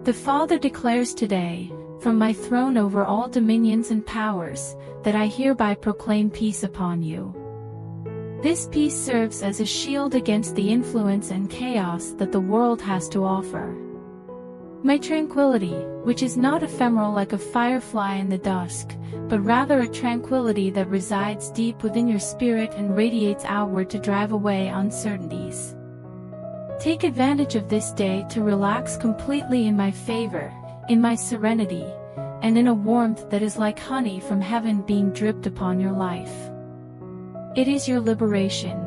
The Father declares today, from my throne over all dominions and powers, that I hereby proclaim peace upon you. This peace serves as a shield against the influence and chaos that the world has to offer. My tranquility, which is not ephemeral like a firefly in the dusk, but rather a tranquility that resides deep within your spirit and radiates outward to drive away uncertainties. Take advantage of this day to relax completely in my favor, in my serenity, and in a warmth that is like honey from heaven being dripped upon your life. It is your liberation.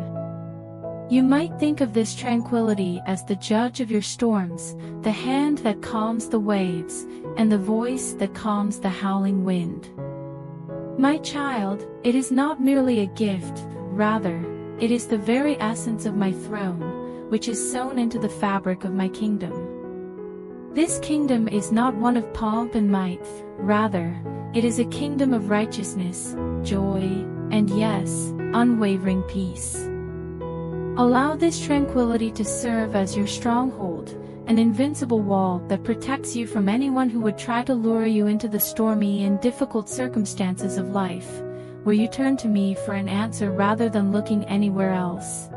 You might think of this tranquility as the judge of your storms, the hand that calms the waves, and the voice that calms the howling wind. My child, it is not merely a gift, rather, it is the very essence of my throne, which is sewn into the fabric of my kingdom. This kingdom is not one of pomp and might, rather, it is a kingdom of righteousness, joy, and yes, unwavering peace. Allow this tranquility to serve as your stronghold, an invincible wall that protects you from anyone who would try to lure you into the stormy and difficult circumstances of life, where you turn to me for an answer rather than looking anywhere else.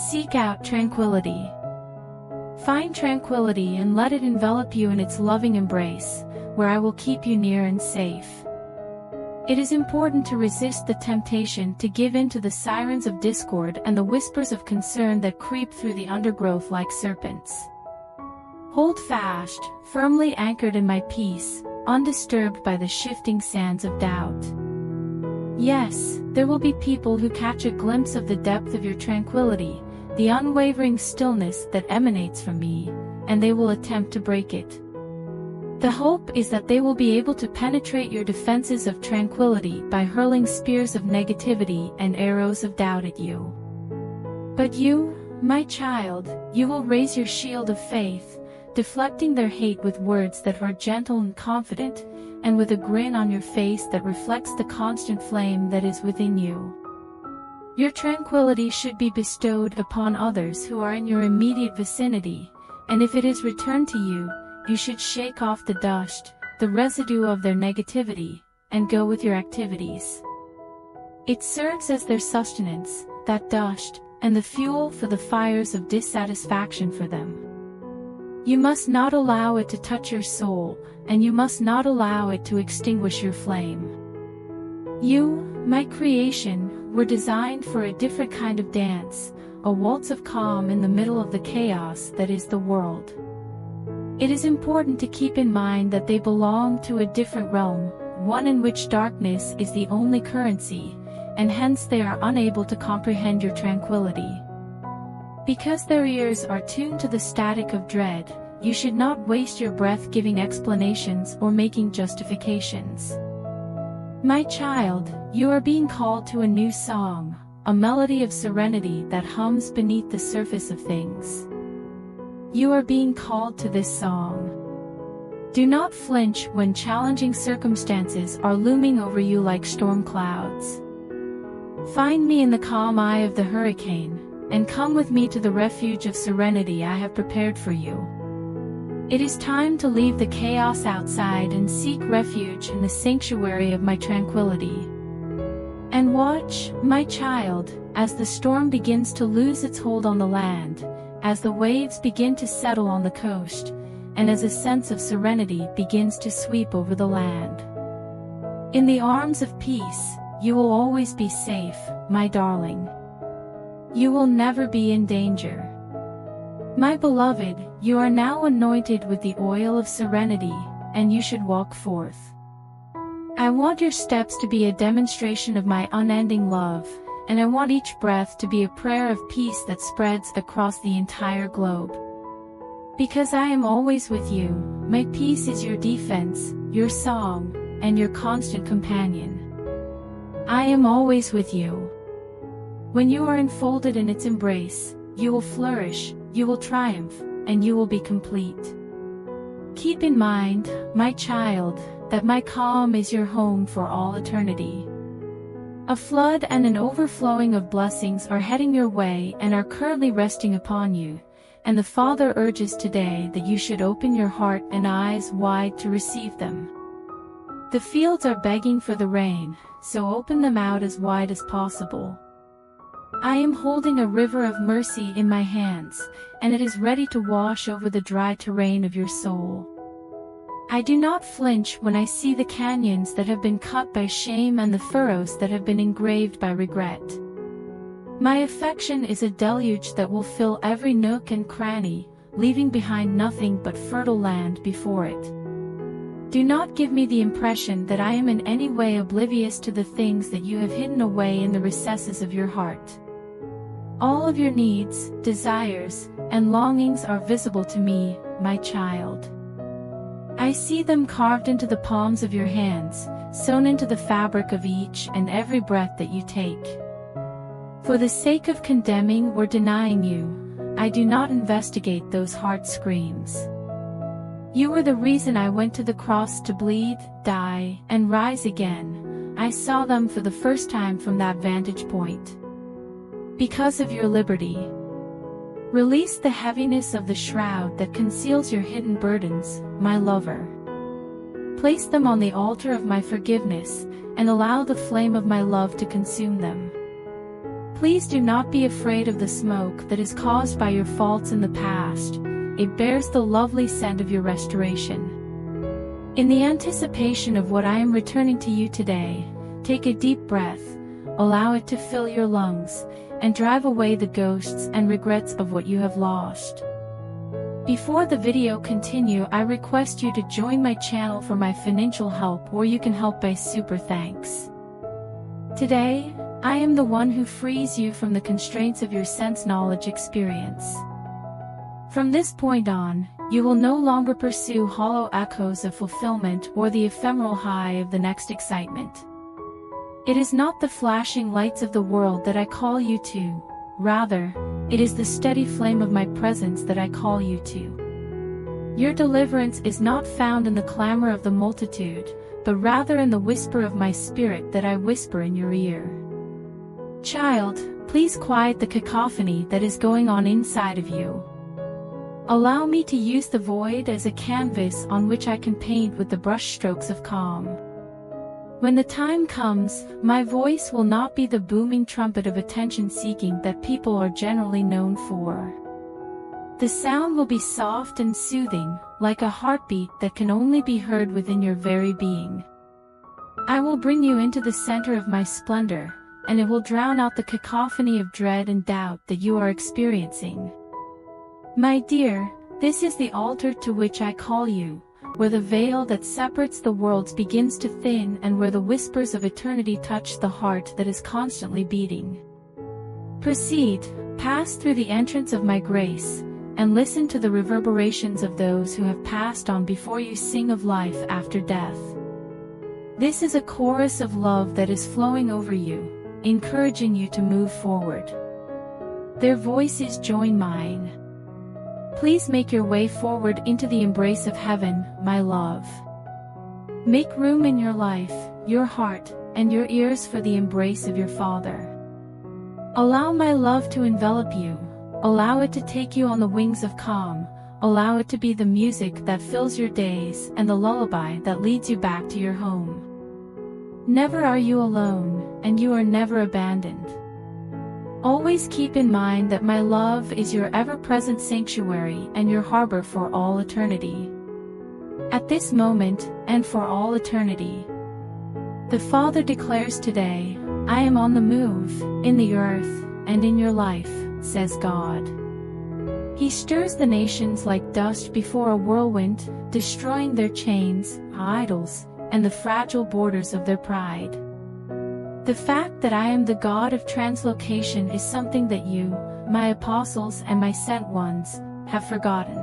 Seek out tranquility. Find tranquility and let it envelop you in its loving embrace, where I will keep you near and safe. It is important to resist the temptation to give in to the sirens of discord and the whispers of concern that creep through the undergrowth like serpents. Hold fast, firmly anchored in my peace, undisturbed by the shifting sands of doubt. Yes, there will be people who catch a glimpse of the depth of your tranquility, the unwavering stillness that emanates from me, and they will attempt to break it. The hope is that they will be able to penetrate your defenses of tranquility by hurling spears of negativity and arrows of doubt at you. But you, my child, you will raise your shield of faith, deflecting their hate with words that are gentle and confident, and with a grin on your face that reflects the constant flame that is within you. Your tranquility should be bestowed upon others who are in your immediate vicinity, and if it is returned to you, you should shake off the dust, the residue of their negativity, and go with your activities. It serves as their sustenance, that dust, and the fuel for the fires of dissatisfaction for them. You must not allow it to touch your soul, and you must not allow it to extinguish your flame. You, my creation, were designed for a different kind of dance, a waltz of calm in the middle of the chaos that is the world. It is important to keep in mind that they belong to a different realm, one in which darkness is the only currency, and hence they are unable to comprehend your tranquility. Because their ears are tuned to the static of dread, you should not waste your breath giving explanations or making justifications. My child, you are being called to a new song, a melody of serenity that hums beneath the surface of things. You are being called to this song. Do not flinch when challenging circumstances are looming over you like storm clouds. Find me in the calm eye of the hurricane, and come with me to the refuge of serenity I have prepared for you. It is time to leave the chaos outside and seek refuge in the sanctuary of my tranquility. And watch, my child, as the storm begins to lose its hold on the land, as the waves begin to settle on the coast, and as a sense of serenity begins to sweep over the land. In the arms of peace, you will always be safe, my darling. You will never be in danger. My beloved, you are now anointed with the oil of serenity, and you should walk forth. I want your steps to be a demonstration of my unending love, and I want each breath to be a prayer of peace that spreads across the entire globe. Because I am always with you, my peace is your defense, your song, and your constant companion. I am always with you. When you are enfolded in its embrace, you will flourish, you will triumph, and you will be complete. Keep in mind, my child, that my calm is your home for all eternity. A flood and an overflowing of blessings are heading your way and are currently resting upon you, and the Father urges today that you should open your heart and eyes wide to receive them. The fields are begging for the rain, so open them out as wide as possible. I am holding a river of mercy in my hands, and it is ready to wash over the dry terrain of your soul. I do not flinch when I see the canyons that have been cut by shame and the furrows that have been engraved by regret. My affection is a deluge that will fill every nook and cranny, leaving behind nothing but fertile land before it. Do not give me the impression that I am in any way oblivious to the things that you have hidden away in the recesses of your heart. All of your needs, desires, and longings are visible to me, my child. I see them carved into the palms of your hands, sewn into the fabric of each and every breath that you take. For the sake of condemning or denying you, I do not investigate those heart screams. You were the reason I went to the cross to bleed, die, and rise again. I saw them for the first time from that vantage point. Because of your liberty. Release the heaviness of the shroud that conceals your hidden burdens, my lover. Place them on the altar of my forgiveness, and allow the flame of my love to consume them. Please do not be afraid of the smoke that is caused by your faults in the past. It bears the lovely scent of your restoration. In the anticipation of what I am returning to you today, take a deep breath, allow it to fill your lungs, and drive away the ghosts and regrets of what you have lost. Before the video continue, I request you to join my channel for my financial help, or you can help by super thanks. Today, I am the one who frees you from the constraints of your sense knowledge experience. From this point on, you will no longer pursue hollow echoes of fulfillment or the ephemeral high of the next excitement. It is not the flashing lights of the world that I call you to, rather, it is the steady flame of my presence that I call you to. Your deliverance is not found in the clamor of the multitude, but rather in the whisper of my spirit that I whisper in your ear. Child, please quiet the cacophony that is going on inside of you. Allow me to use the void as a canvas on which I can paint with the brushstrokes of calm. When the time comes, my voice will not be the booming trumpet of attention-seeking that people are generally known for. The sound will be soft and soothing, like a heartbeat that can only be heard within your very being. I will bring you into the center of my splendor, and it will drown out the cacophony of dread and doubt that you are experiencing. My dear, this is the altar to which I call you, where the veil that separates the worlds begins to thin and where the whispers of eternity touch the heart that is constantly beating. Proceed, pass through the entrance of my grace, and listen to the reverberations of those who have passed on before you sing of life after death. This is a chorus of love that is flowing over you, encouraging you to move forward. Their voices join mine. Please make your way forward into the embrace of heaven, my love. Make room in your life, your heart, and your ears for the embrace of your Father. Allow my love to envelop you, allow it to take you on the wings of calm, allow it to be the music that fills your days and the lullaby that leads you back to your home. Never are you alone, and you are never abandoned. Always keep in mind that my love is your ever-present sanctuary and your harbor for all eternity. At this moment, and for all eternity. The Father declares today, I am on the move, in the earth, and in your life, says God. He stirs the nations like dust before a whirlwind, destroying their chains, idols, and the fragile borders of their pride. The fact that I am the God of translocation is something that you, my apostles and my sent ones, have forgotten.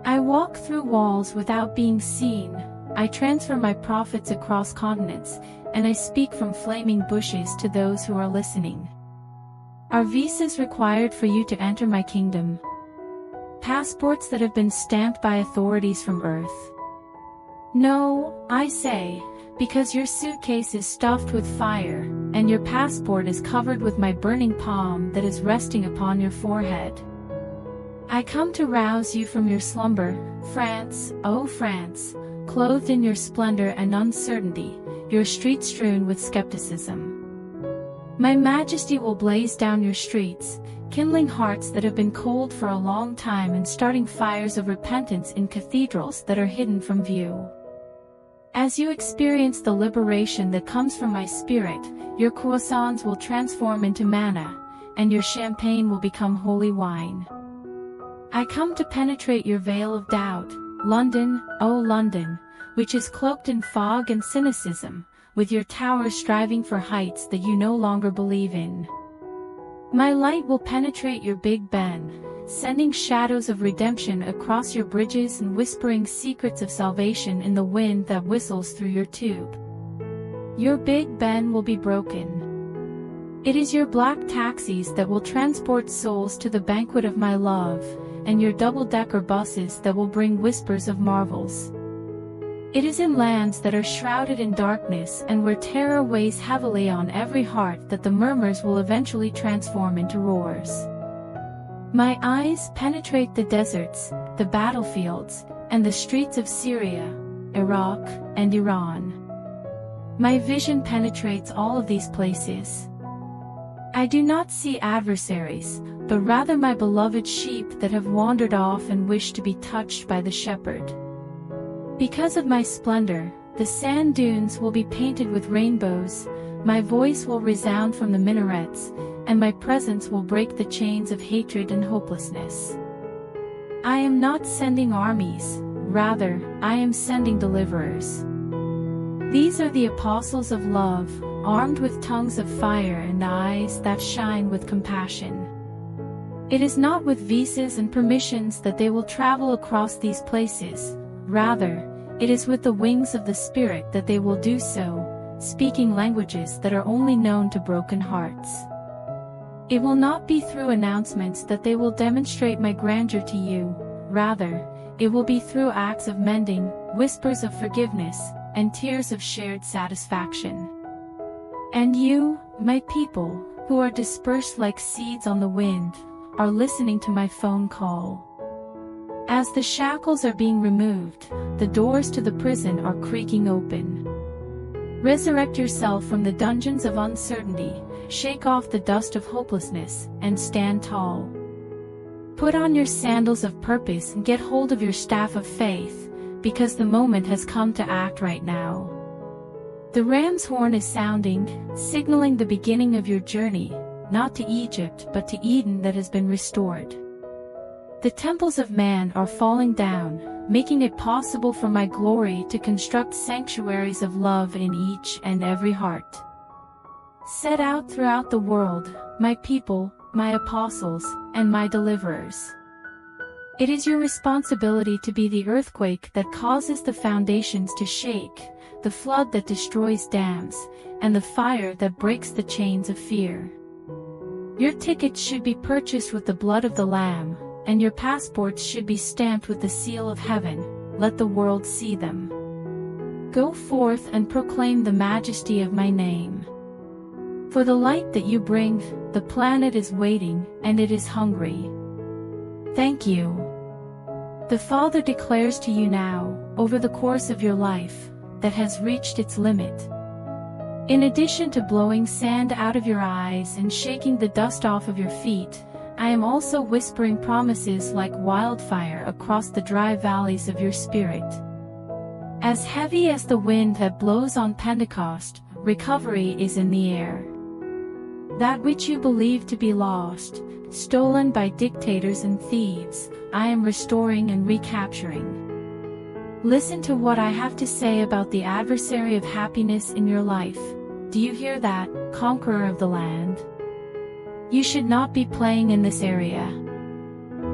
I walk through walls without being seen, I transfer my prophets across continents, and I speak from flaming bushes to those who are listening. Are visas required for you to enter my kingdom? Passports that have been stamped by authorities from Earth? No, I say, because your suitcase is stuffed with fire, and your passport is covered with my burning palm that is resting upon your forehead. I come to rouse you from your slumber, France, oh France, clothed in your splendor and uncertainty, your streets strewn with skepticism. My majesty will blaze down your streets, kindling hearts that have been cold for a long time and starting fires of repentance in cathedrals that are hidden from view. As you experience the liberation that comes from my spirit, your croissants will transform into manna, and your champagne will become holy wine. I come to penetrate your veil of doubt, London, oh London, which is cloaked in fog and cynicism, with your towers striving for heights that you no longer believe in. My light will penetrate your Big Ben, sending shadows of redemption across your bridges and whispering secrets of salvation in the wind that whistles through your tube. Your Big Ben will be broken. It is your black taxis that will transport souls to the banquet of my love, and your double-decker buses that will bring whispers of marvels. It is in lands that are shrouded in darkness and where terror weighs heavily on every heart that the murmurs will eventually transform into roars. My eyes penetrate the deserts, the battlefields, and the streets of Syria, Iraq, and Iran. My vision penetrates all of these places. I do not see adversaries, but rather my beloved sheep that have wandered off and wish to be touched by the shepherd. Because of my splendor, the sand dunes will be painted with rainbows, my voice will resound from the minarets, and my presence will break the chains of hatred and hopelessness. I am not sending armies, rather, I am sending deliverers. These are the apostles of love, armed with tongues of fire and eyes that shine with compassion. It is not with visas and permissions that they will travel across these places. Rather, it is with the wings of the Spirit that they will do so, speaking languages that are only known to broken hearts. It will not be through announcements that they will demonstrate my grandeur to you, rather, it will be through acts of mending, whispers of forgiveness, and tears of shared satisfaction. And you, my people, who are dispersed like seeds on the wind, are listening to my phone call. As the shackles are being removed, the doors to the prison are creaking open. Resurrect yourself from the dungeons of uncertainty, shake off the dust of hopelessness, and stand tall. Put on your sandals of purpose and get hold of your staff of faith, because the moment has come to act right now. The ram's horn is sounding, signaling the beginning of your journey, not to Egypt but to Eden that has been restored. The temples of man are falling down, making it possible for my glory to construct sanctuaries of love in each and every heart. Set out throughout the world, my people, my apostles, and my deliverers. It is your responsibility to be the earthquake that causes the foundations to shake, the flood that destroys dams, and the fire that breaks the chains of fear. Your tickets should be purchased with the blood of the Lamb, and your passports should be stamped with the seal of heaven. Let the world see them. Go forth and proclaim the majesty of my name. For the light that you bring, the planet is waiting, and it is hungry. Thank you. The Father declares to you now, over the course of your life, that has reached its limit. In addition to blowing sand out of your eyes and shaking the dust off of your feet, I am also whispering promises like wildfire across the dry valleys of your spirit. As heavy as the wind that blows on Pentecost, recovery is in the air. That which you believe to be lost, stolen by dictators and thieves, I am restoring and recapturing. Listen to what I have to say about the adversary of happiness in your life. Do you hear that, conqueror of the land? You should not be playing in this area.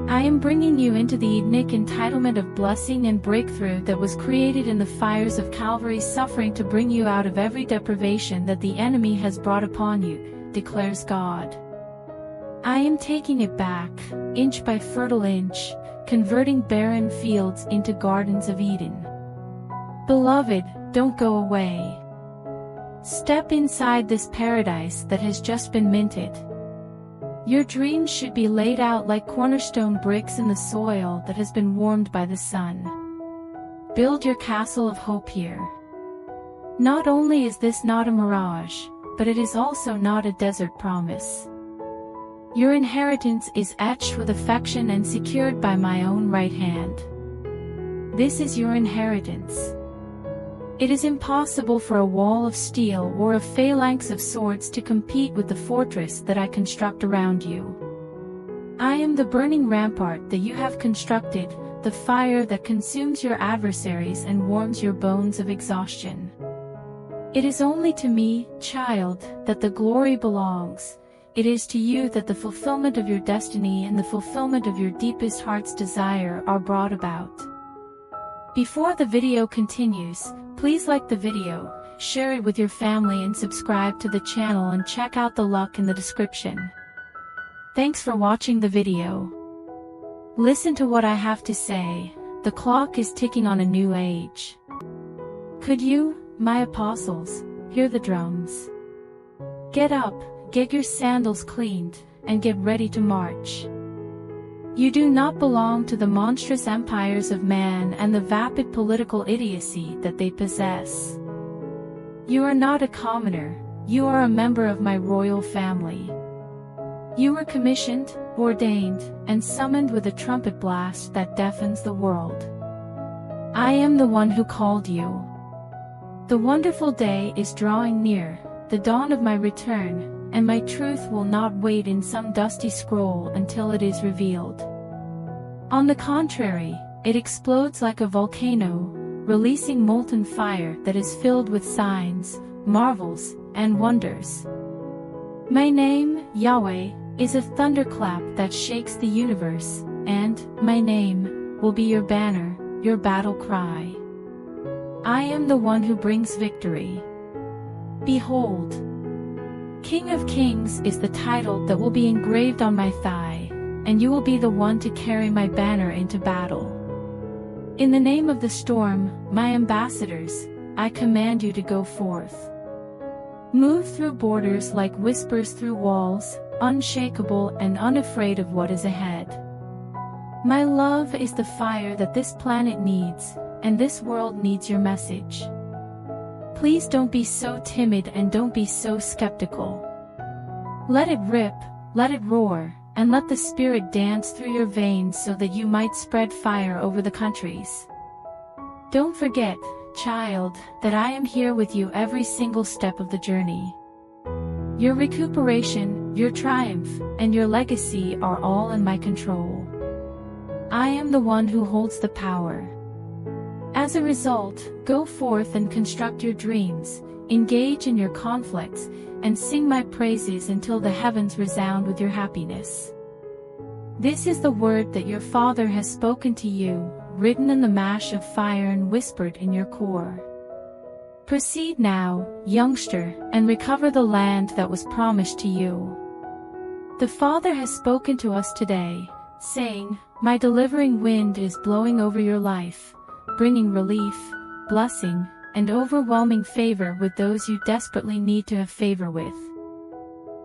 I am bringing you into the Edenic entitlement of blessing and breakthrough that was created in the fires of Calvary's suffering to bring you out of every deprivation that the enemy has brought upon you, declares God. I am taking it back, inch by fertile inch, converting barren fields into gardens of Eden. Beloved, don't go away. Step inside this paradise that has just been minted. Your dreams should be laid out like cornerstone bricks in the soil that has been warmed by the sun. Build your castle of hope here. Not only is this not a mirage, but it is also not a desert promise. Your inheritance is etched with affection and secured by my own right hand. This is your inheritance. It is impossible for a wall of steel or a phalanx of swords to compete with the fortress that I construct around you. I am the burning rampart that you have constructed, the fire that consumes your adversaries and warms your bones of exhaustion. It is only to me, child, that the glory belongs. It is to you that the fulfillment of your destiny and the fulfillment of your deepest heart's desire are brought about. Before the video continues, please like the video, share it with your family and subscribe to the channel and check out the luck in the description. Thanks for watching the video. Listen to what I have to say. The clock is ticking on a new age. Could you, my apostles, hear the drums? Get up, get your sandals cleaned, and get ready to march. You do not belong to the monstrous empires of man and the vapid political idiocy that they possess. You are not a commoner, you are a member of my royal family. You were commissioned, ordained, and summoned with a trumpet blast that deafens the world. I am the one who called you. The wonderful day is drawing near, the dawn of my return, and my truth will not wait in some dusty scroll until it is revealed. On the contrary, it explodes like a volcano, releasing molten fire that is filled with signs, marvels, and wonders. My name, Yahweh, is a thunderclap that shakes the universe, and my name will be your banner, your battle cry. I am the one who brings victory. Behold, King of Kings is the title that will be engraved on my thigh, and you will be the one to carry my banner into battle. In the name of the storm, my ambassadors, I command you to go forth. Move through borders like whispers through walls, unshakable and unafraid of what is ahead. My love is the fire that this planet needs, and this world needs your message. Please don't be so timid and don't be so skeptical. Let it rip, let it roar, and let the spirit dance through your veins so that you might spread fire over the countries. Don't forget, child, that I am here with you every single step of the journey. Your recuperation, your triumph, and your legacy are all in my control. I am the one who holds the power. As a result, go forth and construct your dreams, engage in your conflicts, and sing my praises until the heavens resound with your happiness. This is the word that your Father has spoken to you, written in the mash of fire and whispered in your core. Proceed now, youngster, and recover the land that was promised to you. The Father has spoken to us today, saying, my delivering wind is blowing over your life, bringing relief, blessing, and overwhelming favor with those you desperately need to have favor with.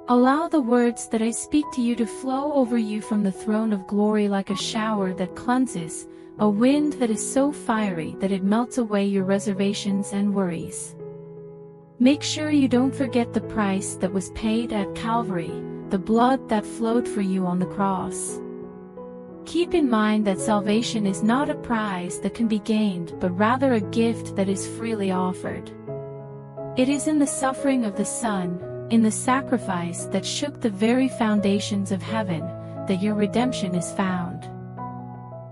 Allow the words that I speak to you to flow over you from the throne of glory like a shower that cleanses, a wind that is so fiery that it melts away your reservations and worries. Make sure you don't forget the price that was paid at Calvary, the blood that flowed for you on the cross. Keep in mind that salvation is not a prize that can be gained but rather a gift that is freely offered. It is in the suffering of the Son, in the sacrifice that shook the very foundations of heaven, that your redemption is found.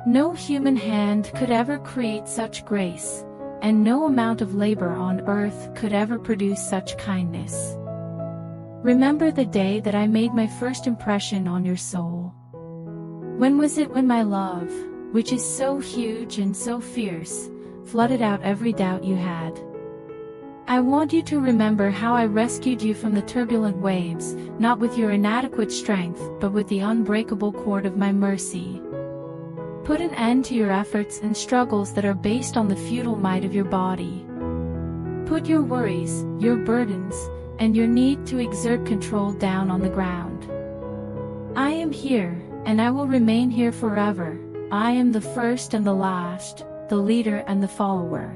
No human hand could ever create such grace, and no amount of labor on earth could ever produce such kindness. Remember the day that I made my first impression on your soul. When was it when my love, which is so huge and so fierce, flooded out every doubt you had? I want you to remember how I rescued you from the turbulent waves, not with your inadequate strength, but with the unbreakable cord of my mercy. Put an end to your efforts and struggles that are based on the futile might of your body. Put your worries, your burdens, and your need to exert control down on the ground. I am here, and I will remain here forever. I am the first and the last, the leader and the follower.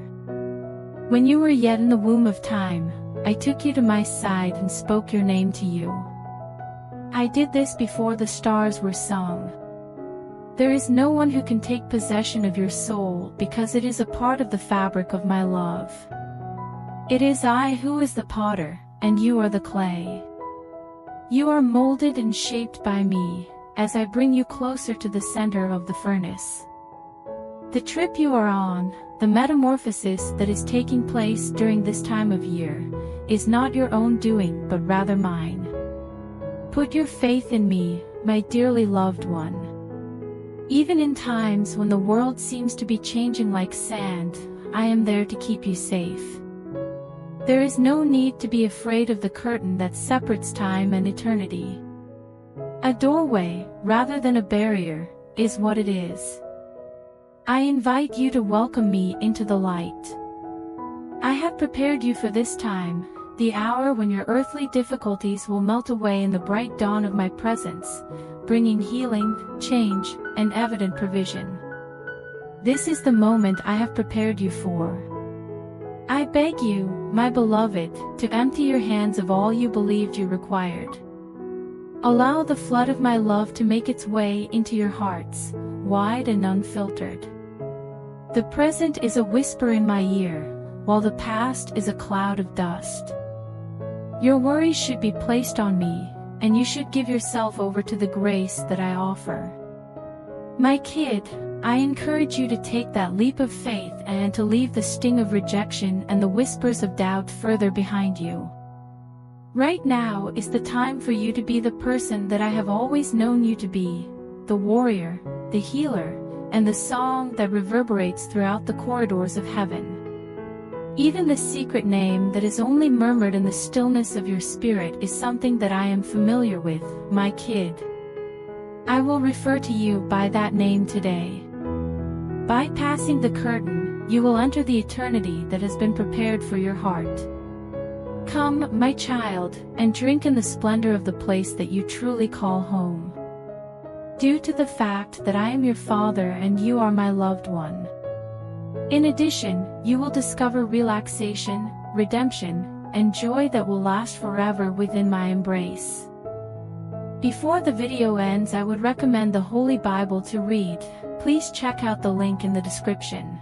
When you were yet in the womb of time, I took you to my side and spoke your name to you. I did this before the stars were sung. There is no one who can take possession of your soul because it is a part of the fabric of my love. It is I who is the potter, and you are the clay. You are molded and shaped by me, as I bring you closer to the center of the furnace. The trip you are on, the metamorphosis that is taking place during this time of year, is not your own doing but rather mine. Put your faith in me, my dearly loved one. Even in times when the world seems to be changing like sand, I am there to keep you safe. There is no need to be afraid of the curtain that separates time and eternity. A doorway, rather than a barrier, is what it is. I invite you to welcome me into the light. I have prepared you for this time, the hour when your earthly difficulties will melt away in the bright dawn of my presence, bringing healing, change, and evident provision. This is the moment I have prepared you for. I beg you, my beloved, to empty your hands of all you believed you required. Allow the flood of my love to make its way into your hearts, wide and unfiltered. The present is a whisper in my ear, while the past is a cloud of dust. Your worries should be placed on me, and you should give yourself over to the grace that I offer. My kid, I encourage you to take that leap of faith and to leave the sting of rejection and the whispers of doubt further behind you. Right now is the time for you to be the person that I have always known you to be, the warrior, the healer, and the song that reverberates throughout the corridors of heaven. Even the secret name that is only murmured in the stillness of your spirit is something that I am familiar with, my kid. I will refer to you by that name today. Bypassing the curtain, you will enter the eternity that has been prepared for your heart. Come, my child, and drink in the splendor of the place that you truly call home. Due to the fact that I am your father and you are my loved one. In addition, you will discover relaxation, redemption, and joy that will last forever within my embrace. Before the video ends, I would recommend the Holy Bible to read. Please check out the link in the description.